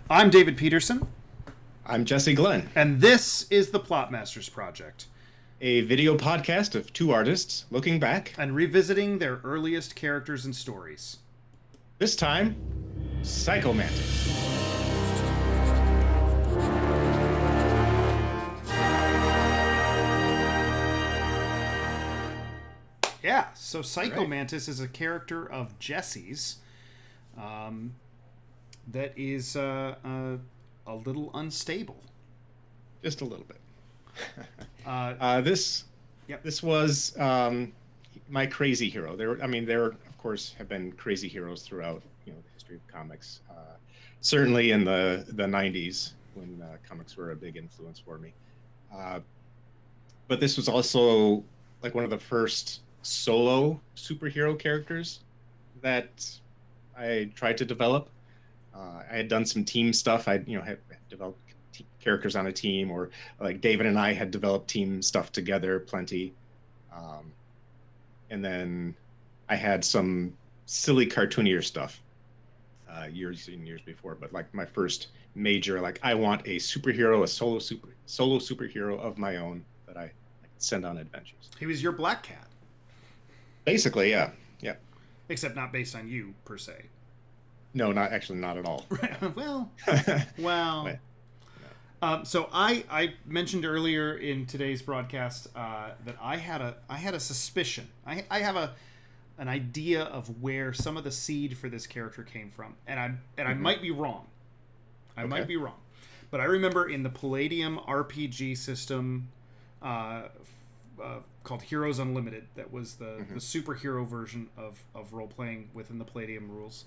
I'm David Petersen, I'm Jesse Glenn, and this is the Plotmasters Project, a video podcast of two artists looking back, and revisiting their earliest characters and stories. this time, Psycho Mantis. Yeah, so Psycho Right. Mantis is a character of Jesse's that is a little unstable. Just a little bit. Uh, This yep. this was my crazy hero. There of course have been crazy heroes throughout the history of comics. Certainly in the '90s when comics were a big influence for me. Uh, but this was also like one of the first solo superhero characters that I tried to develop. I had done some team stuff. I had developed characters on a team, or like David and I had developed team stuff together plenty. Um, and then I had some silly cartoonier stuff years and years before. But like my first major, like I want a superhero, a solo superhero of my own that I can send on adventures. He was your Black Cat, Basically, yeah, yeah. except not based on you, per se. No, not actually, not at all. well, But, well. So I mentioned earlier in today's broadcast that I had a suspicion. I have an idea of where some of the seed for this character came from, and I mhm. might be wrong. I might Okay. be wrong, but I remember in the Palladium RPG system called Heroes Unlimited, that was the Hmm. superhero version of role playing within the Palladium rules.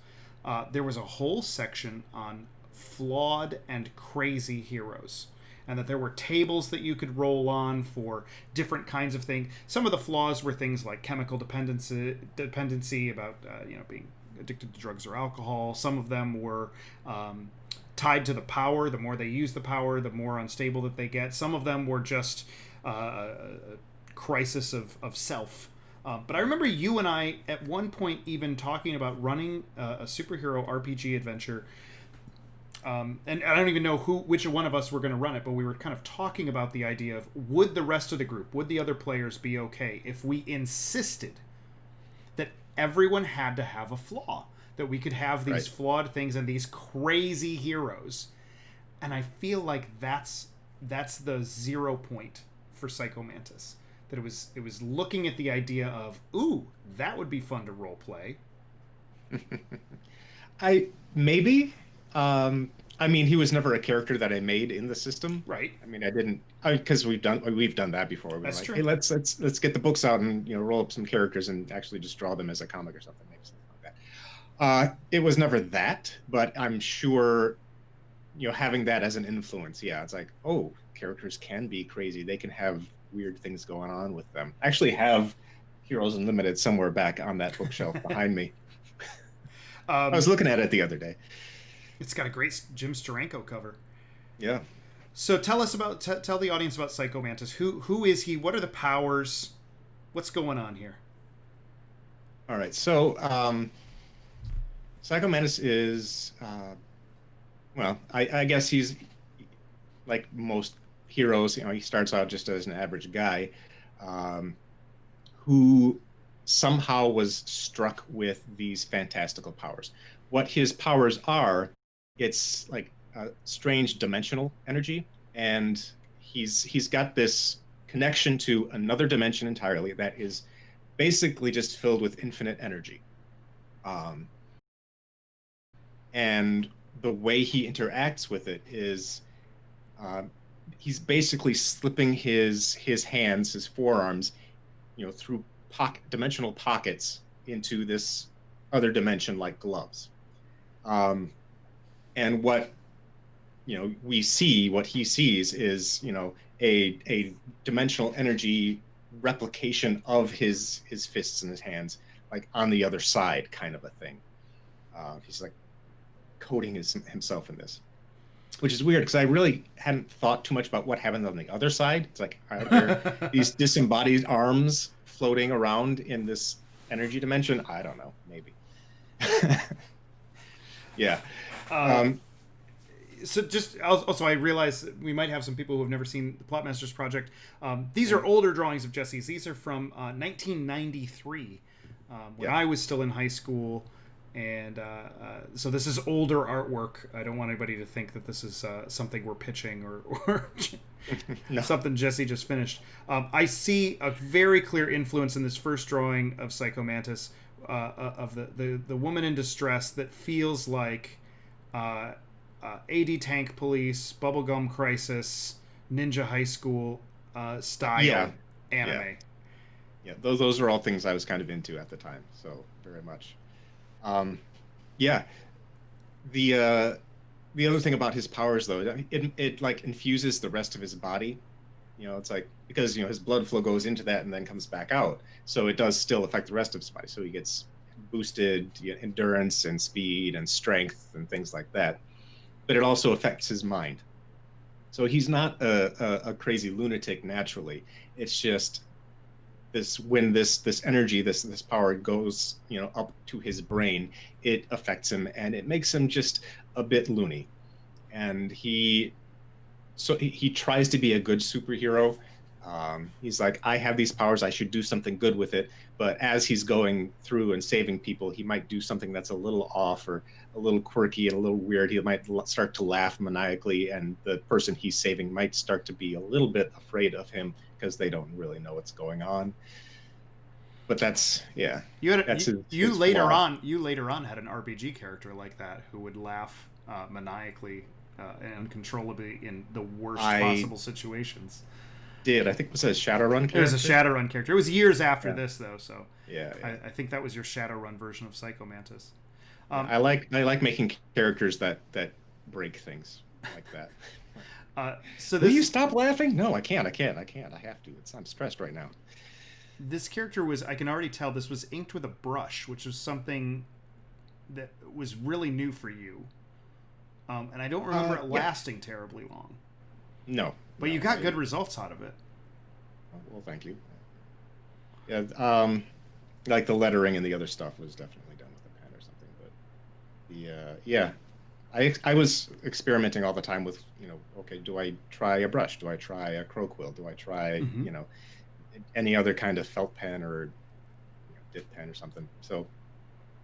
There was a whole section on flawed and crazy heroes, and that there were tables that you could roll on for different kinds of things. Some of the flaws were things like chemical dependency about being addicted to drugs or alcohol. Some of them were tied to the power. The more they use the power, the more unstable that they get. Some of them were just a crisis of self. But I remember you and I at one point even talking about running a superhero RPG adventure. And I don't even know which one of us were going to run it, but we were kind of talking about the idea of, would the rest of the group, would the other players be okay if we insisted that everyone had to have a flaw, that we could have these Right. flawed things and these crazy heroes. And I feel like that's the 0 point for Psychomantas. That it was looking at the idea of, ooh, that would be fun to role play. I maybe. I mean, he was never a character that I made in the system. Right. I mean, I didn't because we've done that before. We're That's like, true. hey, let's get the books out and roll up some characters and actually just draw them as a comic or something, maybe something like that. It was never that, but I'm sure having that as an influence, yeah, it's like, oh, characters can be crazy. They can have weird things going on with them. I actually have Heroes Unlimited somewhere back on that bookshelf behind me. I was Um, looking at it the other day. it's got a great Jim Steranko cover. Yeah. So tell us about tell the audience about Psychomantis. Who is he? What are the powers? What's going on here? All right. So, Psycho Mantis is, well, I guess he's like most heroes. He starts out just as an average guy, um, who somehow was struck with these fantastical powers. What his powers are, it's like a strange dimensional energy, and he's got this connection to another dimension entirely that is basically just filled with infinite energy. Um, and the way he interacts with it is uh, he's basically slipping his hands, his forearms, through dimensional pockets into this other dimension like gloves. Um, and what he sees is a dimensional energy replication of his fists and his hands, like on the other side, kind of a thing. He's like coding himself in this, which is weird because I really hadn't thought too much about what happened on the other side. It's like, are there these disembodied arms floating around in this energy dimension? I don't know, maybe. Yeah. uh, Um, So just also, I realize that we might have some people who have never seen the Plotmasters project. These are older drawings of Jesse's. These are from 1993, when I was still in high school, and so this is older artwork. I don't want anybody to think that this is something we're pitching or No. something Jesse just finished. I see a very clear influence in this first drawing of Psycho Mantis, of the woman in distress that feels like AD Tank Police, Bubblegum Crisis, Ninja High School style anime. Yeah, those are all things I was kind of into at the time, so very much. Yeah, the other thing about his powers, though, it like infuses the rest of his body. It's like, because his blood flow goes into that and then comes back out, so it does still affect the rest of his body. So he gets boosted endurance and speed and strength and things like that. But it also affects his mind. So he's not a crazy lunatic naturally. It's just when this energy, this power goes up to his brain, it affects him and it makes him just a bit loony. And he tries to be a good superhero. He's like, I have these powers, I should do something good with it. But as he's going through and saving people, he might do something that's a little off or a little quirky and a little weird. He might start to laugh maniacally, and the person he's saving might start to be a little bit afraid of him because they don't really know what's going on. But that's you later on had an RPG character like that who would laugh maniacally and uncontrollably in the worst possible situations. I think it was a Shadowrun character. It was a Shadowrun character. It was years after this, though, so yeah. I think that was your Shadowrun version of Psycho Mantis. I like making characters that break things like that. So will you stop laughing? No, I can't. I have to. I'm stressed right now. This character was, I can already tell, this was inked with a brush, which was something that was really new for you. And I don't remember it lasting terribly long. No. But you got good results out of it. Well, thank you. Yeah, like the lettering and the other stuff was definitely done with a pen or something. But I was experimenting all the time with, okay, do I try a brush? Do I try a crow quill? Do I try, any other kind of felt pen or dip pen or something? So,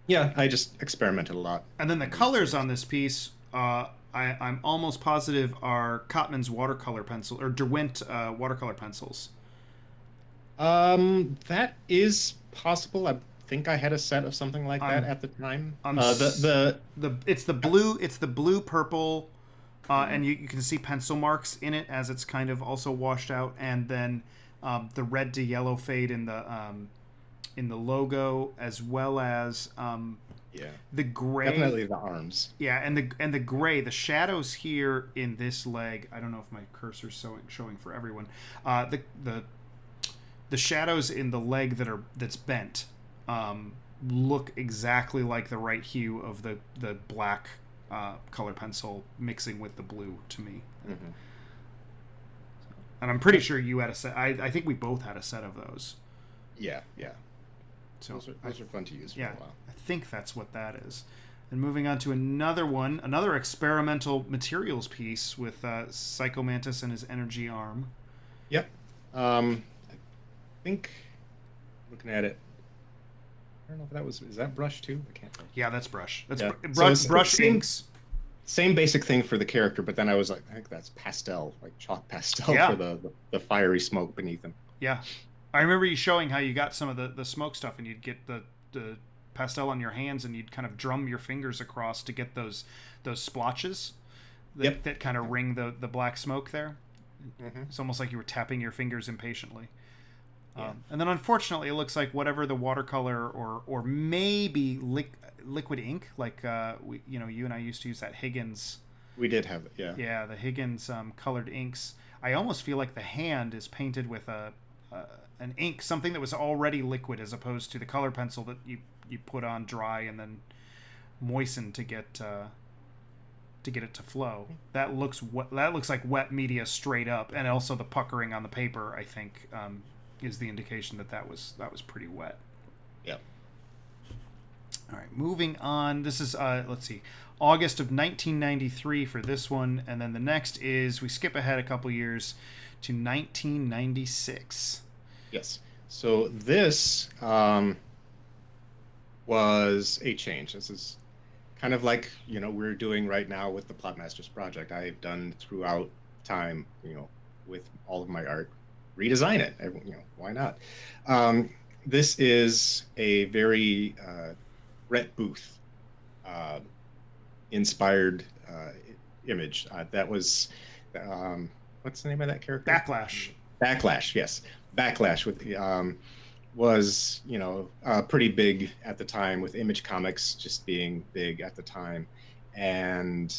yeah, I just experimented a lot. And then the colors on this piece, I'm almost positive are Cotman's watercolor pencil or Derwent watercolor pencils. That is possible. I think I had a set of something like that at the time. It's the blue purple, and you can see pencil marks in it as it's kind of also washed out, and then the red to yellow fade in the logo, as well as the gray, definitely the arms. Yeah, and the gray, the shadows here in this leg. I don't know if my cursor's showing for everyone. The shadows in the leg that's bent look exactly like the right hue of the black color pencil mixing with the blue to me. Mm-hmm. And I'm pretty sure you had a set. I think we both had a set of those. Yeah. So those are fun to use for a while. I think that's what that is. And moving on to another experimental materials piece with Psycho Mantis and his energy arm. Yep. I think, looking at it, I don't know if is that brush too? I can't tell. Yeah, that's brush. That's brush inks. Same basic thing for the character, but then I was like, I think that's pastel, like chalk pastel for the fiery smoke beneath him. Yeah. I remember you showing how you got some of the smoke stuff, and you'd get the pastel on your hands, and you'd kind of drum your fingers across to get those splotches that kind of ring the black smoke there. Mm-hmm. It's almost like you were tapping your fingers impatiently. Yeah. And then unfortunately, it looks like whatever the watercolor or maybe liquid ink, like you and I used to use that Higgins. We did have it, yeah. Yeah, the Higgins colored inks. I almost feel like the hand is painted with an ink, something that was already liquid, as opposed to the color pencil that you put on dry and then moisten to get it to flow. That looks like wet media straight up, and also the puckering on the paper, I think, is the indication that was pretty wet. Yeah. All right, moving on. This is let's see, August of 1993 for this one, and then the next is we skip ahead a couple years to 1996. Yes. So this was a change. This is kind of like, we're doing right now with the Plotmasters project. I've done throughout time, with all of my art, redesign it. Why not? This is a very Rhett Booth inspired image. That was, what's the name of that character? Backlash. Backlash, yes. Backlash with the was pretty big at the time, with Image Comics just being big at the time. And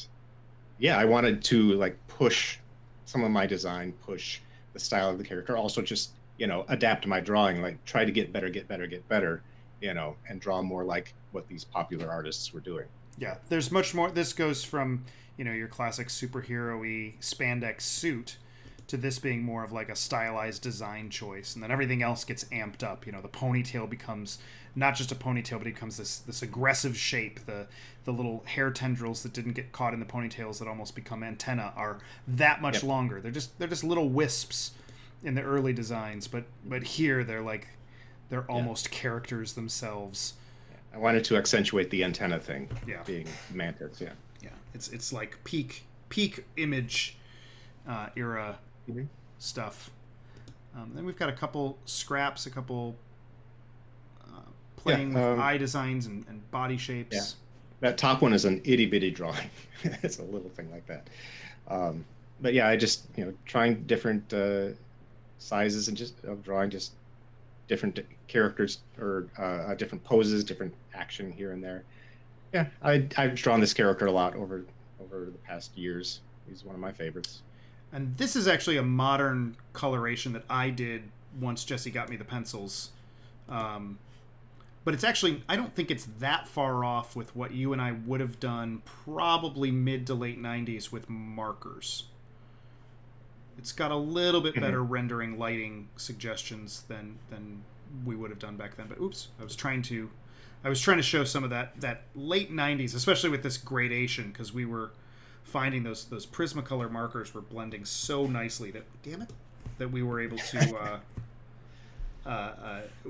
yeah, I wanted to like push some of my design, push the style of the character, also just adapt my drawing, like try to get better, and draw more like what these popular artists were doing. Yeah, there's much more. This goes from your classic superhero-y spandex suit to this being more of like a stylized design choice, and then everything else gets amped up. The ponytail becomes not just a ponytail, but it becomes this aggressive shape. The little hair tendrils that didn't get caught in the ponytails that almost become antenna are that much longer. They're just little wisps in the early designs, but here they're almost characters themselves. I wanted to accentuate the antenna thing, being Mantis. Yeah, it's like peak Image era stuff. Then we've got a couple scraps, a couple playing with eye designs and body shapes. Yeah. That top one is an itty bitty drawing. It's a little thing like that. But yeah, I just trying different sizes and just drawing just different characters or different poses, different action here and there. Yeah, I've drawn this character a lot over the past years. He's one of my favorites. And this is actually a modern coloration that I did once Jesse got me the pencils. But it's actually, I don't think it's that far off with what you and I would have done probably mid to late 90s with markers. It's got a little bit better rendering lighting suggestions than we would have done back then. But oops, I was trying to show some of that late 90s, especially with this gradation, because we were finding those Prismacolor markers were blending so nicely that we were able to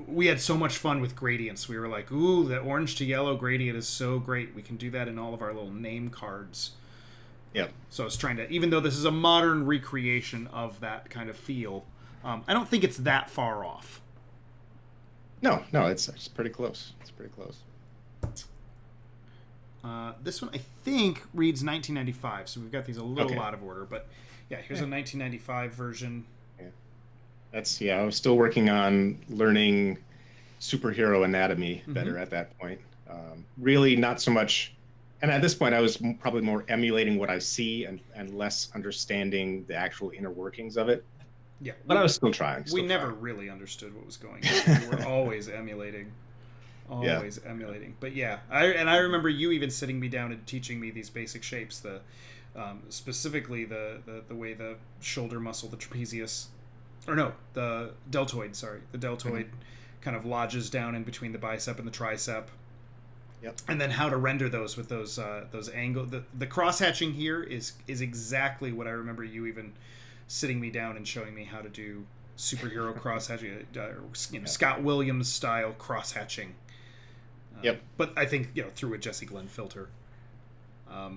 we had so much fun with gradients. We were like, ooh, the orange to yellow gradient is so great. We can do that in all of our little name cards. Yep. So I was trying to, even though this is a modern recreation of that kind of feel, I don't think it's that far off. No, it's pretty close. It's pretty close. This one I think reads 1995, so we've got these a little out of order. But yeah, here's a 1995 version. Yeah, I was still working on learning superhero anatomy better at that point. Really not so much, and at this point I was probably more emulating what I see and less understanding the actual inner workings of it. Yeah, but I was still trying. We never really understood what was going on. We were always emulating. Emulating. But yeah, I remember you even sitting me down and teaching me these basic shapes, specifically the way the shoulder muscle, the trapezius, or no, the deltoid, kind of lodges down in between the bicep and the tricep. Yep. And then how to render those with those angles. The cross hatching here is exactly what I remember you even sitting me down and showing me how to do superhero cross hatching, Scott Williams style cross hatching. Yep. But I think through a Jesse Glenn filter.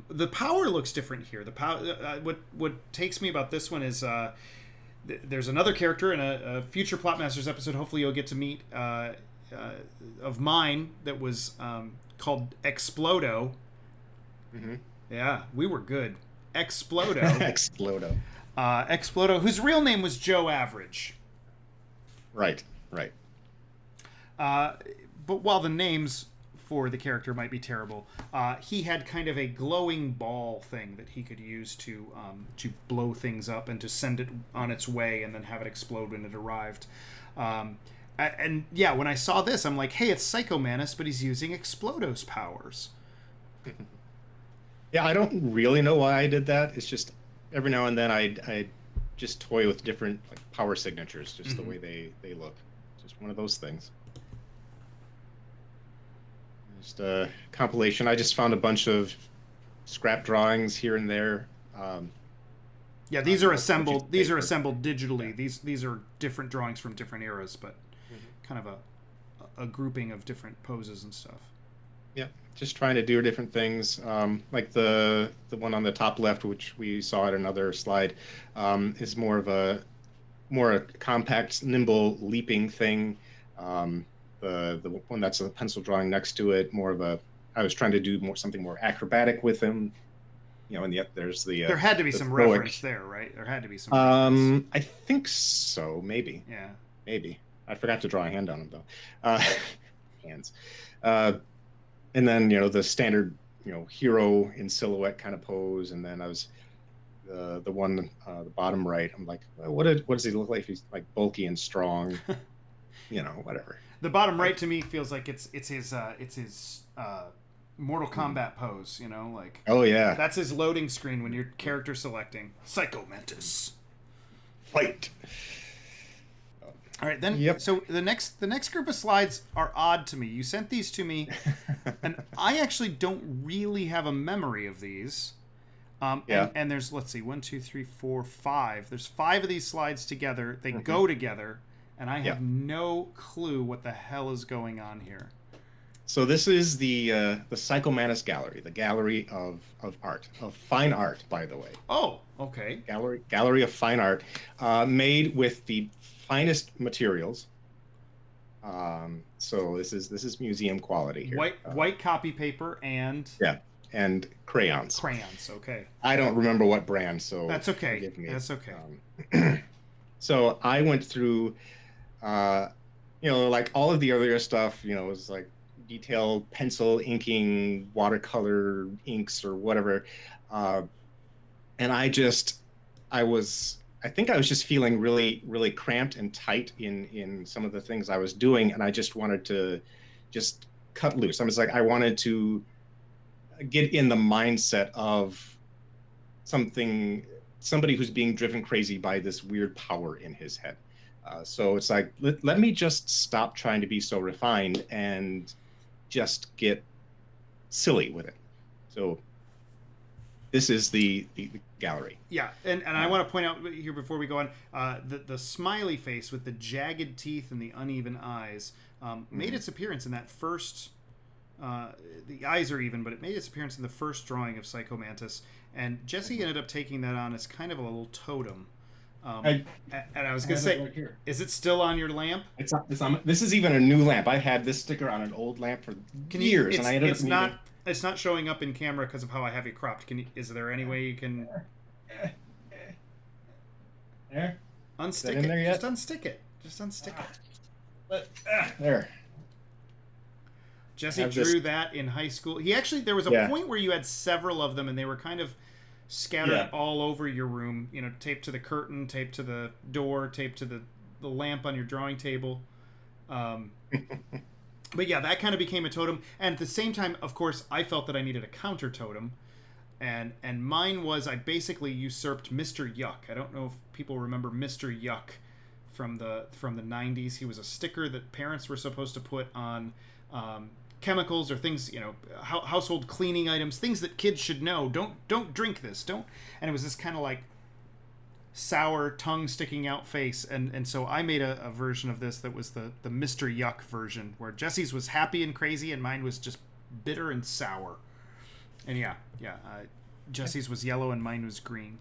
The power looks different here. The power. What takes me about this one is there's another character in a future Plotmasters episode. Hopefully you'll get to meet of mine that was called Explodo. Mm-hmm. Yeah, we were good. Explodo. Explodo. Explodo, whose real name was Joe Average. Right. But while the names for the character might be terrible, he had kind of a glowing ball thing that he could use to blow things up and to send it on its way and then have it explode when it arrived. And yeah, when I saw this, I'm like, hey, it's Psycho Mantis, but he's using Explodo's powers. Yeah, I don't really know why I did that. It's just every now and then I just toy with different power signatures, just the way they look. Just one of those things. just a compilation. I just found a bunch of scrap drawings here and there. Yeah, these are Bunches assembled. of These are paper. assembled digitally. Yeah. These are different drawings from different eras, but Mhm. kind of a grouping of different poses and stuff. Yeah, just trying to do different things. Like the one on the top left, which we saw at another slide, is more a compact, nimble, leaping thing. The one that's a pencil drawing next to it, more of a. I was trying to do something more acrobatic with him, and yet there's There had to be the some heroic. reference there, right? There had to be some reference. I think so, maybe, Yeah. maybe. I forgot to draw a hand on him though. Hands. Uh, and then the standard hero in silhouette kind of pose, and then I was the one the bottom right. I'm like, well, what does he look like? He's like bulky and strong, whatever. The bottom right Like, to me feels like it's his Mortal Kombat pose. Like oh yeah, that's his loading screen when you're character selecting Psycho Mantis. fight. All right, then. Yep. So the next group of slides are odd to me. You sent these to me, and I actually don't really have a memory of these. Yeah. And there's, let's see, 1, 2, 3, 4, 5. There's 5 of these slides together. They Mhm. go together, and I Yeah. have no clue what the hell is going on here. So this is the Psychomantas gallery, the gallery of art, of fine art, by the way. Oh, okay. Gallery of fine art, made with the finest materials. So this is museum quality here. White copy paper and Yeah, and crayons. crayons. Okay. I don't remember what brand, so That's okay. forgive me. That's okay. So I went through, like all of the earlier stuff. It was like detailed pencil inking, watercolor inks, or whatever. And I think I was just feeling really, really cramped and tight in some of the things I was doing, and I just wanted to just cut loose. I was like, I wanted to get in the mindset of somebody who's being driven crazy by this weird power in his head. So it's like, let me just stop trying to be so refined and just get silly with it. So this is the gallery. Yeah, and I want to point out here before we go on, the smiley face with the jagged teeth and the uneven eyes made its appearance in that first. The eyes are even, but it made its appearance in the first drawing of Psychomantas, and Jesse ended up taking that on as kind of a little totem. And I was going to say, right, is it still on your lamp? it's on, this is even a new lamp. I had this sticker on an old lamp for years, and I ended up needing. It's not showing up in camera because of how I have it cropped. Is there any way you can There? unstick in it? there yet? Just unstick it. Just unstick it. But, there. Jesse have drew this- that in high school. There was a Yeah. point where you had several of them, and they were kind of scattered Yeah. all over your room. Taped to the curtain, taped to the door, taped to the lamp on your drawing table. But yeah, that kind of became a totem. And at the same time, of course, I felt that I needed a counter totem. And mine was, I basically usurped Mr. Yuck. I don't know if people remember Mr. Yuck from the 90s. He was a sticker that parents were supposed to put on chemicals or things, household cleaning items, things that kids should know. Don't drink this. Don't. And it was this kind of like sour tongue sticking out face, and so I made a version of this that was the Mr. Yuck version, where Jesse's was happy and crazy and mine was just bitter and sour. And Jesse's was yellow and mine was green.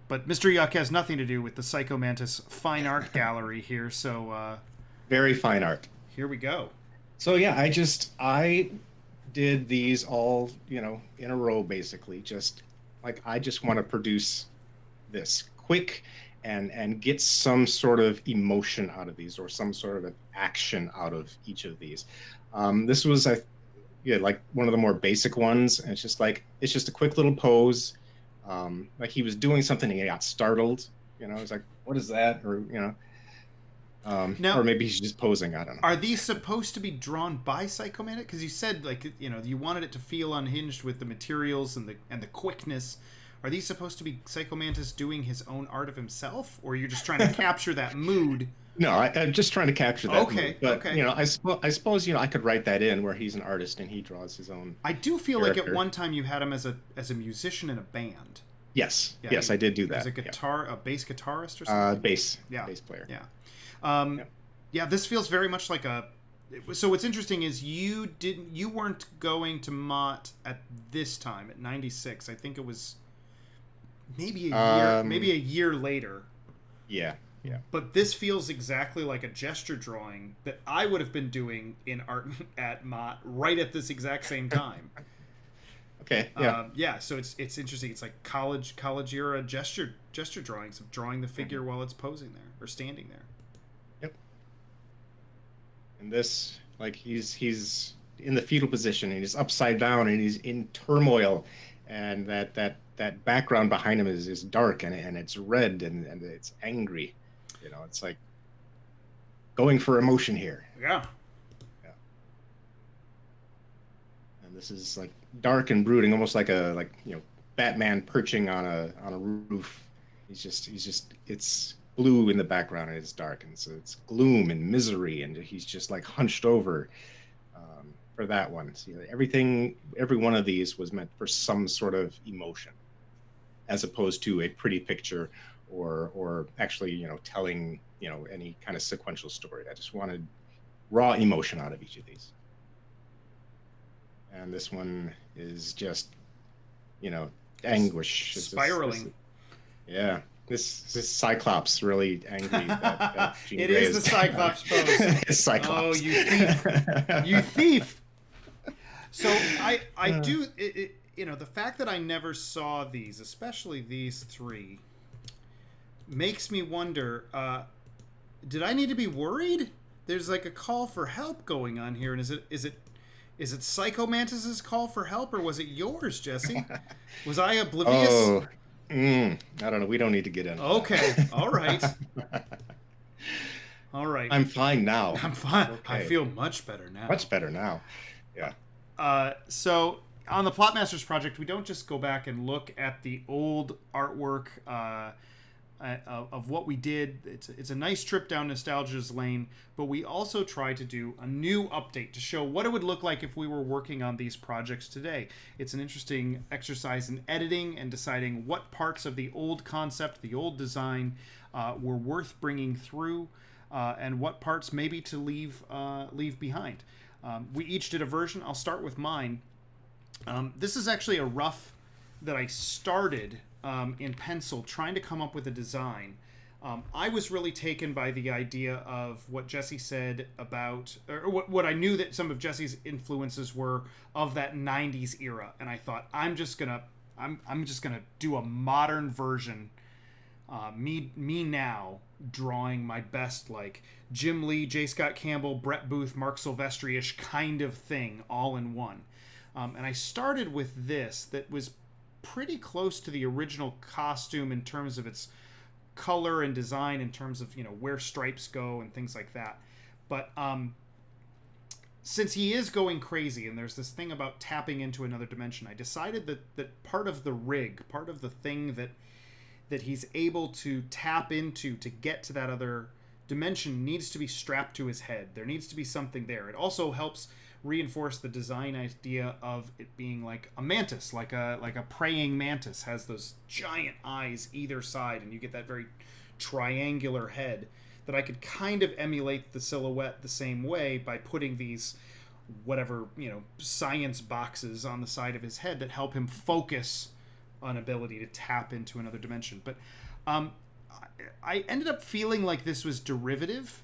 But Mr. Yuck has nothing to do with the Psychomantis fine art gallery here, so Very fine art. here we go. So yeah, I did these all, in a row, basically. Just like, I just want to produce this quick and get some sort of emotion out of these, or some sort of action out of each of these. This was like one of the more basic ones, and it's just a quick little pose. Like he was doing something and he got startled. It's like, what is that? Or Now, or maybe he's just posing. I don't know. Are these supposed to be drawn by Psychomantis? Because you said you wanted it to feel unhinged with the materials and the quickness. Are these supposed to be Psychomantis doing his own art of himself, or you're just trying to capture that mood No, I'm just trying to capture that mood. Okay, But okay. I suppose I could write that in where he's an artist and he draws his own I do feel like at character. one time you had him as a musician in a band. Yes, Yeah, yes, I did do he was that. Yeah, a bass guitarist or something. Yeah, bass player. yeah, um, Yeah. yeah. This feels very much like a. So what's interesting is you weren't going to Mott at this time at '96. I think it was maybe a year later. Yeah, yeah. But this feels exactly like a gesture drawing that I would have been doing in art at Mott right at this exact same time. Okay, yeah. Yeah, so it's interesting. It's like college era gesture drawings of drawing the figure while it's posing there or standing there. Yep. And this, like, he's in the fetal position and he's upside down and he's in turmoil, and that background behind him is dark and it's red and it's angry. It's like going for emotion here. Yeah. Yeah. And this is like dark and brooding, almost like Batman perching on a roof. It's blue in the background and it's dark, and so it's gloom and misery, and he's just like hunched over. For that one, see, every one of these was meant for some sort of emotion, as opposed to a pretty picture or actually telling any kind of sequential story. I just wanted raw emotion out of each of these. And this one is just anguish. Spiraling. Yeah. This Cyclops really angry. That Jean It Grey is the Cyclops pose. Cyclops. Oh, you thief! You thief! So I do the fact that I never saw these, especially these three, makes me wonder. Did I need to be worried? There's like a call for help going on here, and is it Psycho Mantis's call for help, or was it yours, Jesse? Was I oblivious? Oh, I don't know. We don't need to get into Okay, that. all right. All right. I'm fine now. I'm fine. Okay. I feel much better now. Much better now. Yeah. So on the Plotmasters project, we don't just go back and look at the old artwork of what we did. It's a nice trip down nostalgia's lane, but we also try to do a new update to show what it would look like if we were working on these projects today. It's an interesting exercise in editing and deciding what parts of the old concept, the old design, were worth bringing through, and what parts maybe to leave behind. We each did a version. I'll start with mine. This is actually a rough that I started in pencil, trying to come up with a design. I was really taken by the idea of what Jesse said about, or what I knew that some of Jesse's influences were of that '90s era, and I thought I'm just gonna do a modern version. Me now drawing my best, like Jim Lee, J. Scott Campbell, Brett Booth, Mark Silvestri-ish kind of thing, all in one. And I started with this that was pretty close to the original costume in terms of its color and design, in terms of where stripes go and things like that. But since he is going crazy and there's this thing about tapping into another dimension, I decided that part of the rig, part of the thing that he's able to tap into to get to that other dimension needs to be strapped to his head. There needs to be something there. It also helps reinforce the design idea of it being like a mantis, like a praying mantis, has those giant eyes either side, and you get that very triangular head, that I could kind of emulate the silhouette the same way by putting these whatever science boxes on the side of his head that help him focus an ability to tap into another dimension. But I ended up feeling like this was derivative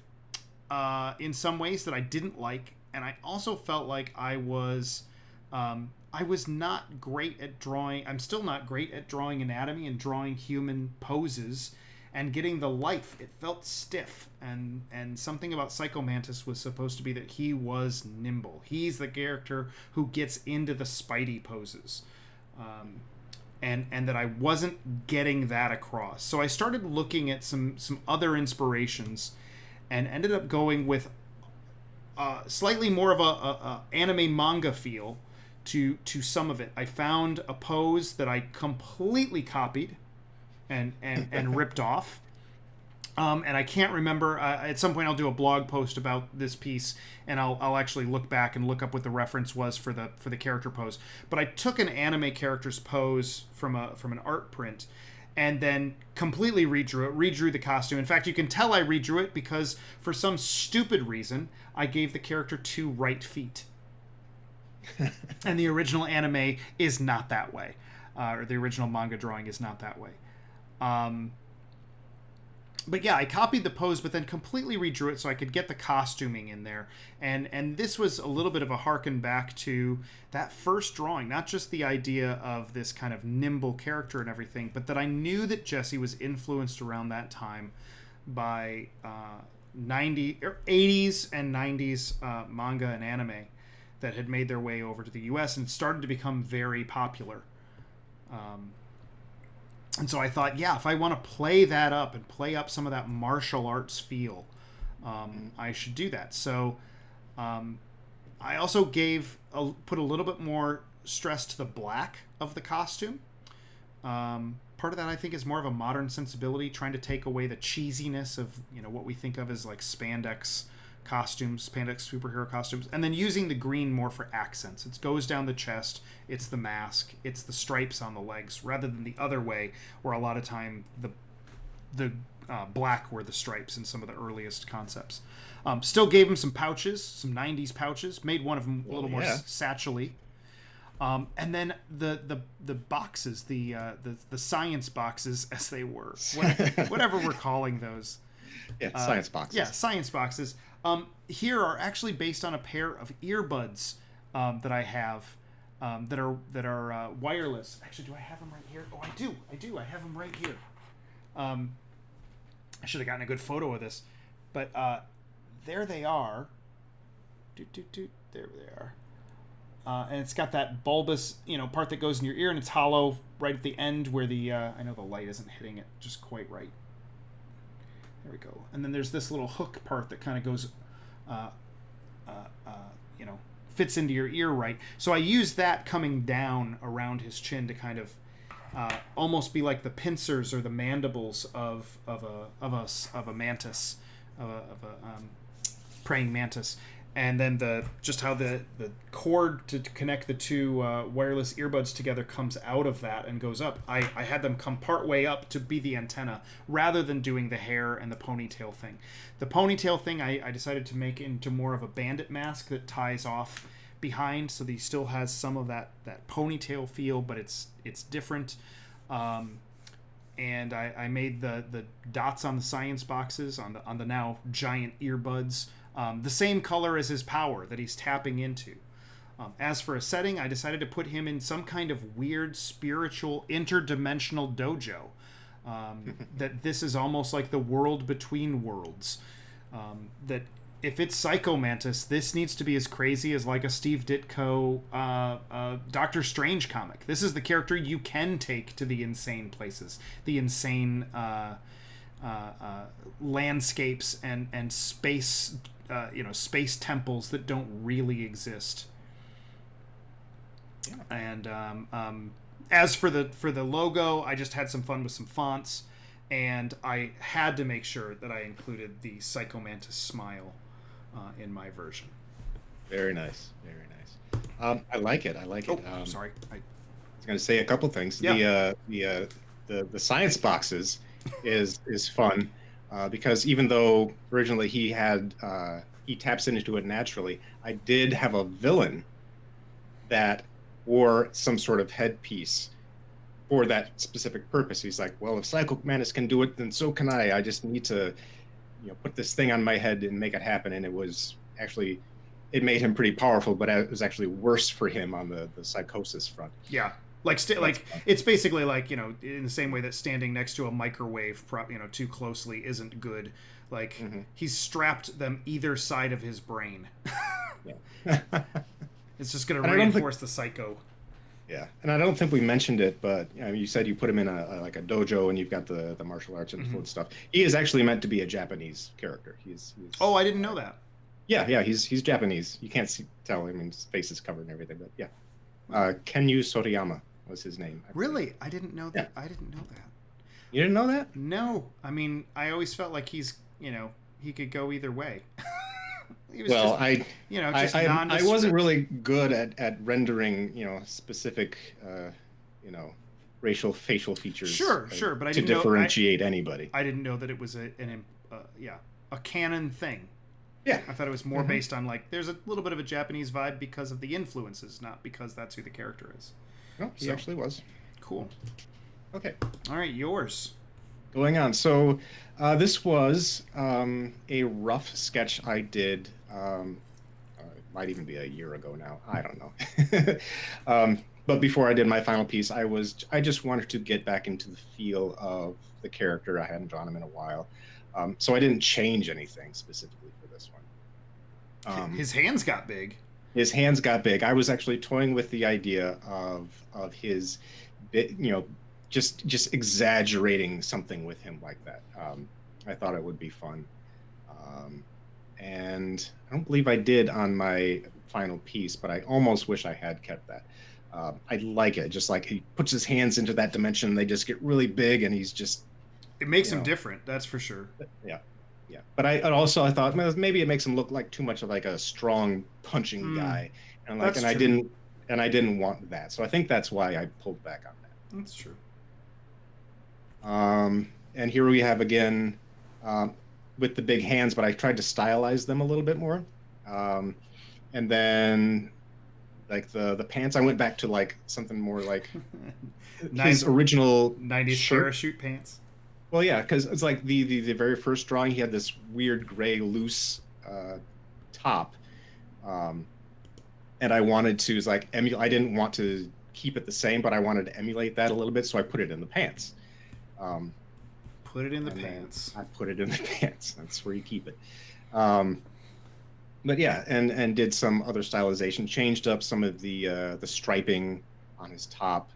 in some ways that I didn't like, and I also felt like I was not great at drawing. I'm still not great at drawing anatomy and drawing human poses and getting the life. It felt stiff, and something about Psycho Mantis was supposed to be that he was nimble. He's the character who gets into the Spidey poses. And that I wasn't getting that across. So I started looking at some other inspirations and ended up going with slightly more of a anime manga feel to some of it. I found a pose that I completely copied and ripped off. And I can't remember. At some point, I'll do a blog post about this piece, and I'll actually look back and look up what the reference was for the character pose. But I took an anime character's pose from an art print, and then completely redrew the costume. In fact, you can tell I redrew it because for some stupid reason, I gave the character 2 right feet, and the original anime is not that way, or the original manga drawing is not that way. But yeah, I copied the pose, but then completely redrew it so I could get the costuming in there. And this was a little bit of a harken back to that first drawing, not just the idea of this kind of nimble character and everything, but that I knew that Jesse was influenced around that time by 80s and 90s manga and anime that had made their way over to the US and started to become very popular. And so I thought, yeah, if I want to play that up and play up some of that martial arts feel, I should do that. So I also put a little bit more stress to the black of the costume. Part of that, I think, is more of a modern sensibility, trying to take away the cheesiness of what we think of as like spandex costumes, spandex superhero costumes, and then using the green more for accents. It goes down the chest, it's the mask, it's the stripes on the legs, rather than the other way, where a lot of time the black were the stripes in some of the earliest concepts. Still gave him some pouches, some 90s pouches, made one of them a little more satchel-y. And then the boxes, the science boxes, as they were, whatever we're calling those. Yeah, science boxes. Yeah, science boxes. Here are actually based on a pair of earbuds that I have that are wireless. Actually, do I have them right here? Oh, I do. I have them right here. I should have gotten a good photo of this, but there they are. There they are. And it's got that bulbous, part that goes in your ear, and it's hollow right at the end where the I know the light isn't hitting it just quite right. There we go. And then there's this little hook part that kind of goes, fits into your ear right. So I use that coming down around his chin to kind of almost be like the pincers or the mandibles of a mantis, of a praying mantis. And then just how the cord to connect the two wireless earbuds together comes out of that and goes up. I had them come part way up to be the antenna rather than doing the hair and the ponytail thing. The ponytail thing I decided to make into more of a bandit mask that ties off behind, so that he still has some of that ponytail feel, but it's different. And I made the dots on the science boxes on the now giant earbuds the same color as his power that he's tapping into. As for a setting, I decided to put him in some kind of weird spiritual interdimensional dojo. That this is almost like the world between worlds. That if it's Psycho Mantis, this needs to be as crazy as like a Steve Ditko Doctor Strange comic. This is the character you can take to the insane places, the insane landscapes and space, space temples that don't really exist. Yeah. And as for the logo, I just had some fun with some fonts, and I had to make sure that I included the Psychomantas smile in my version. Very nice, very nice. I like it. Oh, sorry. I was going to say a couple things. Yeah. The science boxes is fun because even though originally he taps into it naturally, I did have a villain that wore some sort of headpiece for that specific purpose. He's like, well, if Psycho Mantis can do it, then so can I. I just need to, put this thing on my head and make it happen. And it made him pretty powerful, but it was actually worse for him on the psychosis front. Yeah. It's basically like, in the same way that standing next to a microwave, too closely isn't good. Like, he's strapped them either side of his brain. Yeah. It's just going to reinforce the psycho. Yeah, and I don't think we mentioned it, but you said you put him in a dojo, and you've got the martial arts and food stuff. He is actually meant to be a Japanese character. He's oh, I didn't know that. Yeah, he's Japanese. You can't tell. I mean, his face is covered and everything, but yeah. Kenyu Soriyama was his name. Really? I didn't know that. Yeah. I didn't know that. You didn't know that? No, I mean, I always felt like he could go either way. He was Well, just, just I wasn't nondescript. really good at rendering, specific, racial facial features Sure, sure, but to differentiate anybody. I didn't know that it was a canon thing. Yeah. I thought it was more Hmm. based on like there's a little bit of a Japanese vibe because of the influences, not because that's who the character is. No, he So actually was. cool. Okay. All right, yours. Going on. So this was a rough sketch I did. It might even be a year ago now. I don't know. But before I did my final piece, I just wanted to get back into the feel of the character. I hadn't drawn him in a while, so I didn't change anything specifically for this one. His hands got big. His hands got big. I was actually toying with the idea of his, just exaggerating something with him like that. I thought it would be fun, and I don't believe I did on my final piece, but I almost wish I had kept that. I like it, just like he puts his hands into that dimension, they just get really big, and he's just, It makes you him know, different, that's for sure. yeah, yeah. But I thought, well, maybe it makes him look like too much of like a strong punching Hmm, guy, and like, that's true. and I didn't want that, so I think that's why I pulled back on That's true. that. And here we have again, with the big hands, but I tried to stylize them a little bit more. Um, and then like the pants, I went back to like something more like his Nice original 90s shirt. parachute pants. Well, yeah, because it's like the very first drawing, he had this weird gray loose top, um, and I wanted to like emulate. I didn't want to keep it the same, but I wanted to emulate that a little bit, so I put it in the pants. Um, Put it in the and then pants. I put it in the pants. That's where you keep it. Um, but yeah, and did some other stylization, changed up some of the striping on his top,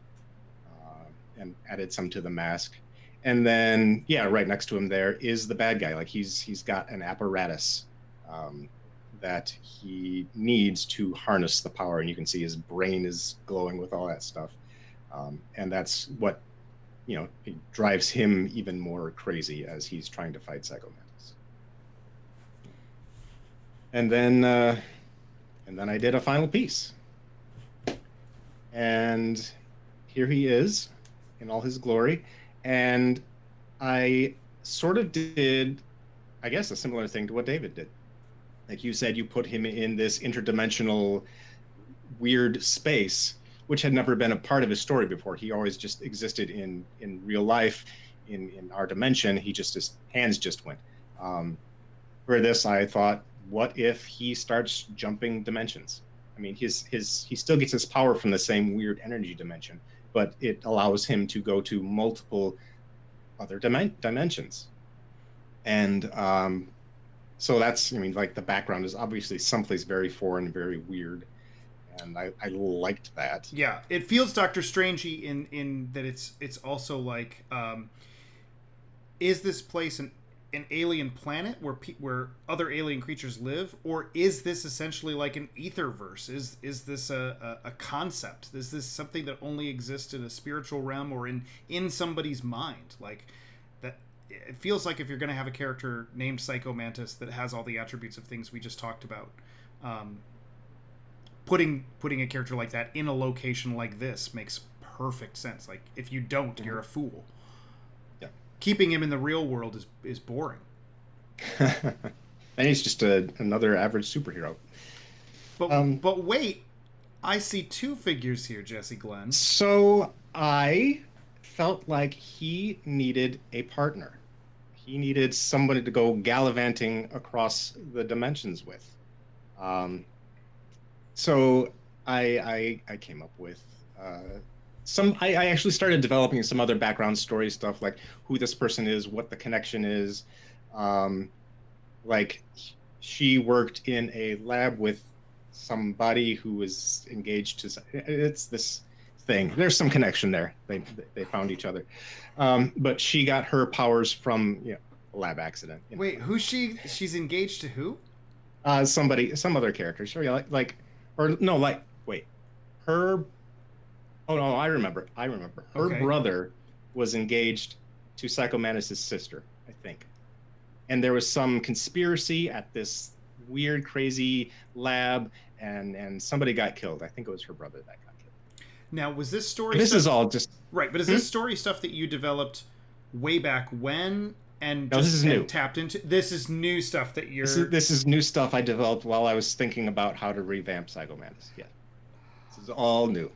and added some to the mask. And then yeah, right next to him there is the bad guy. Like he's got an apparatus, that he needs to harness the power, and you can see his brain is glowing with all that stuff, and that's what it drives him even more crazy as he's trying to fight Psycho Mantis. And then I did a final piece, and here he is in all his glory. And I sort of did, I guess, a similar thing to what David did. Like you said, you put him in this interdimensional weird space, which had never been a part of his story before. He always just existed in real life, in our dimension. His hands just went. For this, I thought, what if he starts jumping dimensions? I mean, he still gets his power from the same weird energy dimension, but it allows him to go to multiple other dimensions. And so that's, I mean, like the background is obviously someplace very foreign, very weird, and I liked that. Yeah, it feels Doctor Strangey in that it's also like, is this place an alien planet where other alien creatures live, or is this essentially like an etherverse? Is this a concept? Is this something that only exists in a spiritual realm or in somebody's mind? Like that, it feels like if you're going to have a character named Psycho Mantis that has all the attributes of things we just talked about, putting a character like that in a location like this makes perfect sense. Like if you don't, you're a fool. Yeah. Keeping him in the real world is boring. And he's just another average superhero. But wait, I see two figures here, Jesse Glenn. So I felt like he needed a partner. He needed somebody to go gallivanting across the dimensions with. So I came up with some. I actually started developing some other background story stuff, like who this person is, what the connection is. Like she worked in a lab with somebody who was engaged to. It's this thing. There's some connection there. They found each other, but she got her powers from a lab accident. Wait, who's she? She's engaged to who? Some other character. Sure, yeah, like, or no, like, wait, her. Oh no, I remember. Her Okay. brother was engaged to Psychomantis' sister, I think. And there was some conspiracy at this weird, crazy lab, and somebody got killed. I think it was her brother that got killed. Now, was this story This stuff... is all just... Right, but is this story stuff that you developed way back when and No, this is new. tapped into? This is new stuff that you're... This is new stuff I developed while I was thinking about how to revamp Psychomantas. Yeah. This is all new.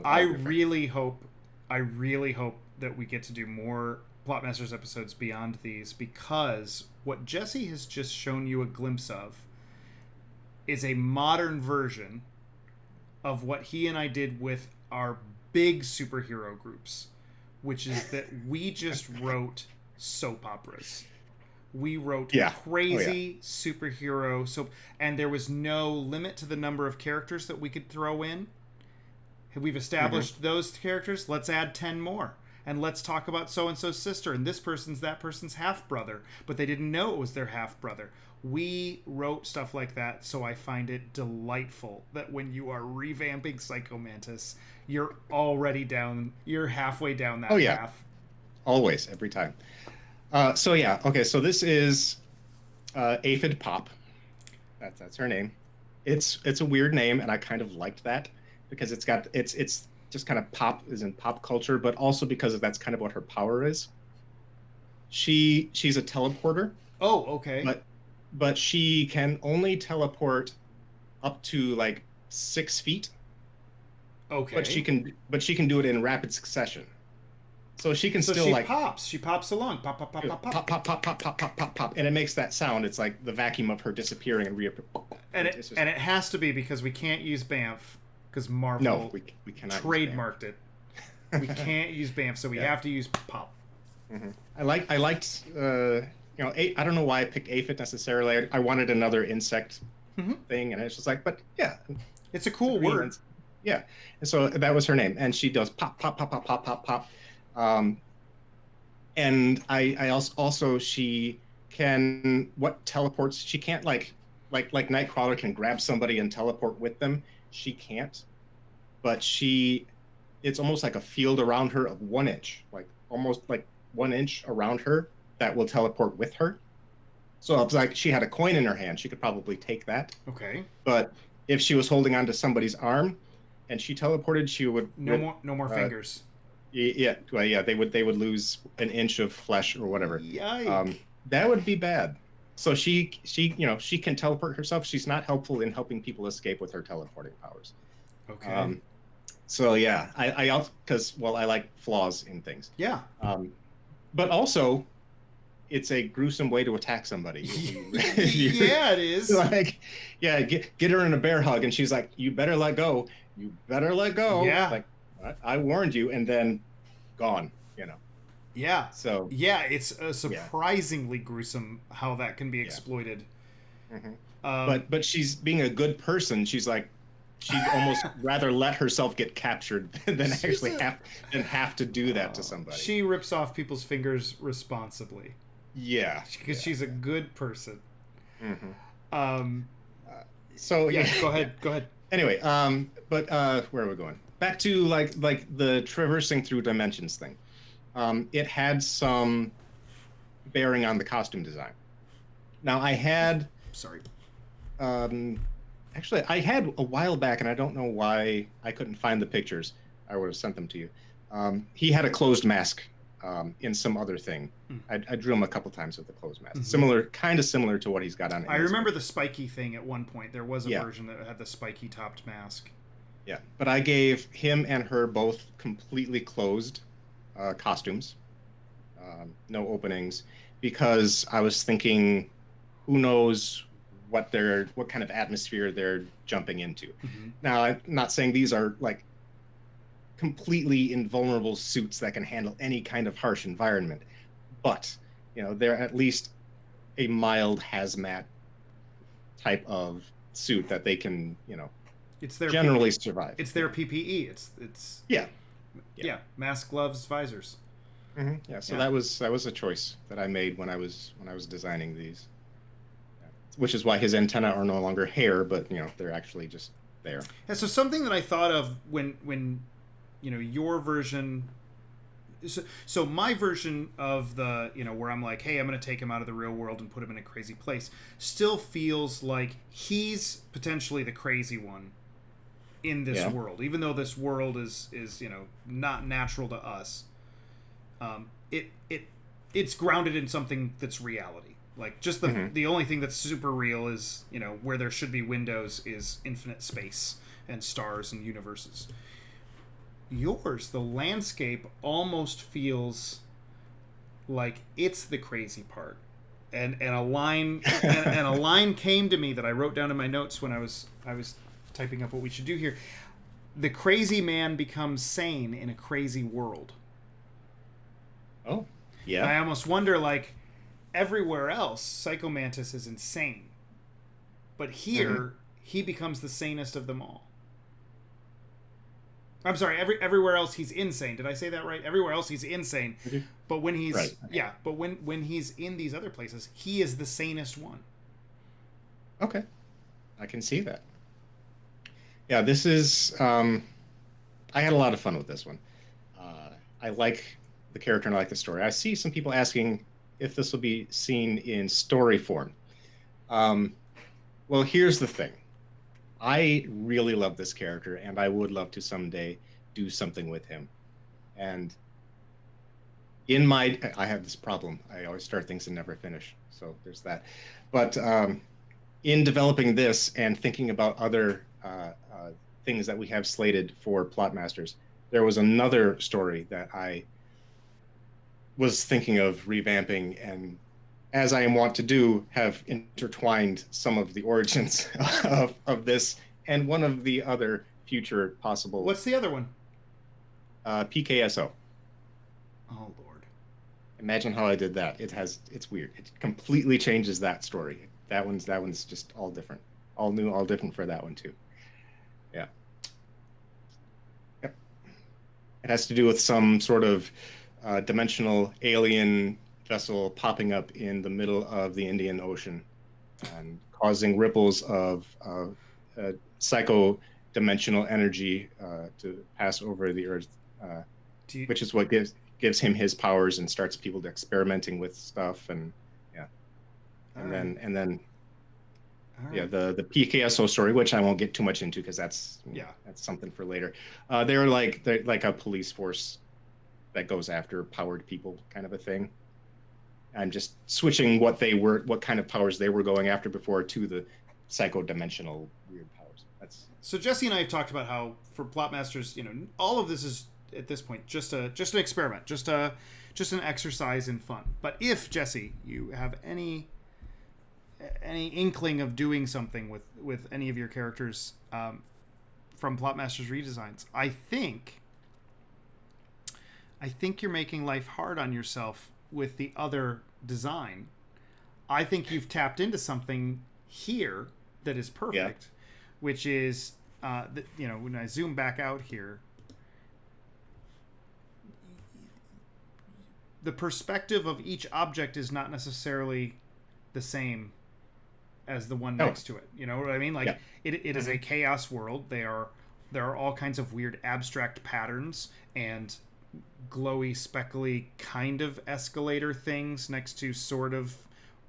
I really hope that we get to do more Plotmasters episodes beyond these, because what Jesse has just shown you a glimpse of is a modern version of what he and I did with our big superhero groups, which is that we just wrote soap operas. We wrote crazy superhero soap, and there was no limit to the number of characters that we could throw in. We've established those characters. Let's add 10 more. And let's talk about so-and-so's sister, and this person's that person's half-brother, but they didn't know it was their half-brother. We wrote stuff like that, so I find it delightful that when you are revamping Psychomantis, you're already you're halfway down that path. Always, every time. So this is Aphid Pop. That's her name. It's a weird name, and I kind of liked that because it's just kind of pop is in pop culture, but also because that's kind of what her power is. She's a teleporter. Oh, okay. But she can only teleport up to like 6 feet. Okay. But she can do it in rapid succession. So she can still like pops. She pops along. Pop, pop, pop, pop, pop, pop, pop, pop, pop, pop, pop, pop, and it makes that sound. It's like the vacuum of her disappearing and reappearing. And it has to be because we can't use Bamf because Marvel we cannot trademarked it. We can't use Bamf, so we have to use Pop. Mm-hmm. I liked I don't know why I picked aphid necessarily. I wanted another insect thing, and it's just like, but yeah, it's a cool word. Yeah, and so that was her name, and she does pop, pop, pop, pop, pop, pop, pop. And I also she can teleports. She can't like Nightcrawler can grab somebody and teleport with them. She can't, but it's almost like a field around her of 1 inch, like almost like 1 inch around her that will teleport with her. So it's like she had a coin in her hand, she could probably take that. Okay. But if she was holding onto somebody's arm and she teleported, she would no more fingers. Yeah, they would lose 1 inch of flesh or whatever. Yikes. That would be bad. So she can teleport herself. She's not helpful in helping people escape with her teleporting powers. Okay. So yeah, I also because I like flaws in things. Yeah. But also, it's a gruesome way to attack somebody. Yeah, it is. Like, yeah, get her in a bear hug, and she's like, "You better let go. You better let go." Yeah. Like, I warned you, and then gone. Yeah. So yeah, it's surprisingly gruesome how that can be exploited. Mm-hmm. But she's being a good person. She's like, she'd almost rather let herself get captured than actually have to do that to somebody. She rips off people's fingers responsibly. Yeah, because she's a good person. Mm-hmm. So yeah, go ahead. Anyway, but where are we going? Back to like the traversing through dimensions thing. It had some bearing on the costume design. Now I had actually I had a while back, and I don't know why I couldn't find the pictures. I would have sent them to you. He had a closed mask in some other thing. I drew him a couple times with the closed mask. Kind of similar to what he's got on. I remember the spiky thing at one point. There was a version that had the spiky topped mask. Yeah, but I gave him and her both completely closed costumes, no openings, because I was thinking, who knows what kind of atmosphere they're jumping into. Now, I'm not saying these are like completely invulnerable suits that can handle any kind of harsh environment, but they're at least a mild hazmat type of suit that they can it's their generally survive. It's their PPE. It's yeah, mask, gloves, visors. Yeah, so that was a choice that I made when I was designing these, which is why his antennae are no longer hair, but they're actually just there. Yeah, so something that I thought of when your version So my version of the, where I'm like, hey, I'm going to take him out of the real world and put him in a crazy place, still feels like he's potentially the crazy one in this world, even though this world is not natural to us. It's grounded in something that's reality. Like, just the only thing that's super real is, where there should be windows is infinite space and stars and universes. Yours, the landscape almost feels like it's the crazy part. And a line and a line came to me that I wrote down in my notes when I was typing up what we should do here. The crazy man becomes sane in a crazy world. Oh, yeah. I almost wonder, like, everywhere else, Psycho Mantis is insane. But here, he becomes the sanest of them all. I'm sorry, everywhere else he's insane. Did I say that right? Everywhere else he's insane. But when he's... Right. Yeah, but when he's in these other places, he is the sanest one. Okay. I can see that. Yeah, this is... I had a lot of fun with this one. I like the character and I like the story. I see some people asking if this will be seen in story form. Well, here's the thing. I really love this character, and I would love to someday do something with him. And I have this problem. I always start things and never finish. So there's that. But in developing this and thinking about other things that we have slated for Plotmasters, there was another story that I was thinking of revamping, and as I am wont to do, have intertwined some of the origins of this and one of the other future possible... What's the other one? PKSO. Oh, Lord. Imagine how I did that. It's weird. It completely changes that story. That one's just all different. All new, all different for that one, too. Yeah. Yep. It has to do with some sort of dimensional alien vessel popping up in the middle of the Indian Ocean and causing ripples of psycho-dimensional energy to pass over the Earth, which is what gives him his powers and starts people experimenting with stuff, and then the PKSO story, which I won't get too much into because that's something for later. They're like a police force that goes after powered people, kind of a thing. I'm just switching what kind of powers they were going after before to the psycho-dimensional weird powers. So Jesse and I have talked about how for Plotmasters, all of this is at this point just an experiment, just an exercise in fun. But if, Jesse, you have any inkling of doing something with any of your characters from Plotmasters redesigns, I think you're making life hard on yourself with the other design. I think you've tapped into something here that is perfect, which is, when I zoom back out here, the perspective of each object is not necessarily the same as the one next to it. You know what I mean? Like, it is a chaos world. There are all kinds of weird abstract patterns and glowy, speckly kind of escalator things next to sort of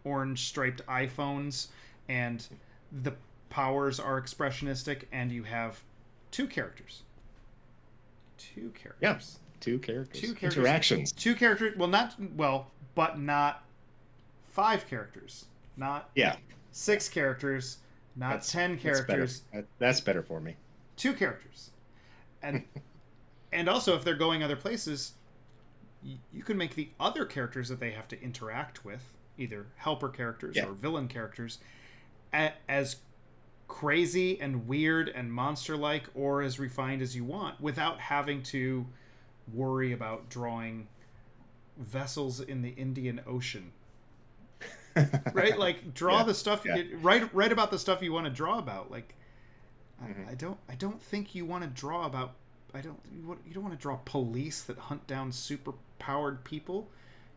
orange striped iPhones, and the powers are expressionistic, and you have two characters. Yes, two characters. Interactions. Two characters. But not 5 characters. Not 6 characters. Not 10 characters. That's better for me. 2 characters. And and also, if they're going other places, you can make the other characters that they have to interact with, either helper characters or villain characters, as crazy and weird and monster-like or as refined as you want, without having to worry about drawing vessels in the Indian Ocean. Right? Like, draw the stuff write about the stuff you want to draw about. Like, I don't think you want to draw about you don't want to draw police that hunt down super powered people.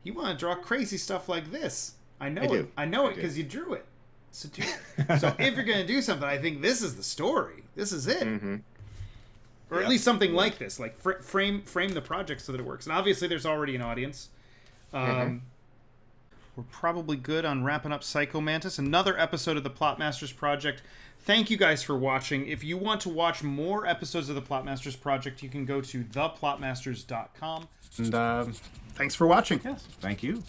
You want to draw crazy stuff like this. I know it because you drew it. So if you're going to do something, I think this is the story. This is it. or at least something like this. Like frame the project so that it works. And obviously, there's already an audience. We're probably good on wrapping up Psycho Mantis. Another episode of the Plotmasters Project. Thank you guys for watching. If you want to watch more episodes of the Plotmasters Project, you can go to theplotmasters.com. And thanks for watching. Yes, thank you.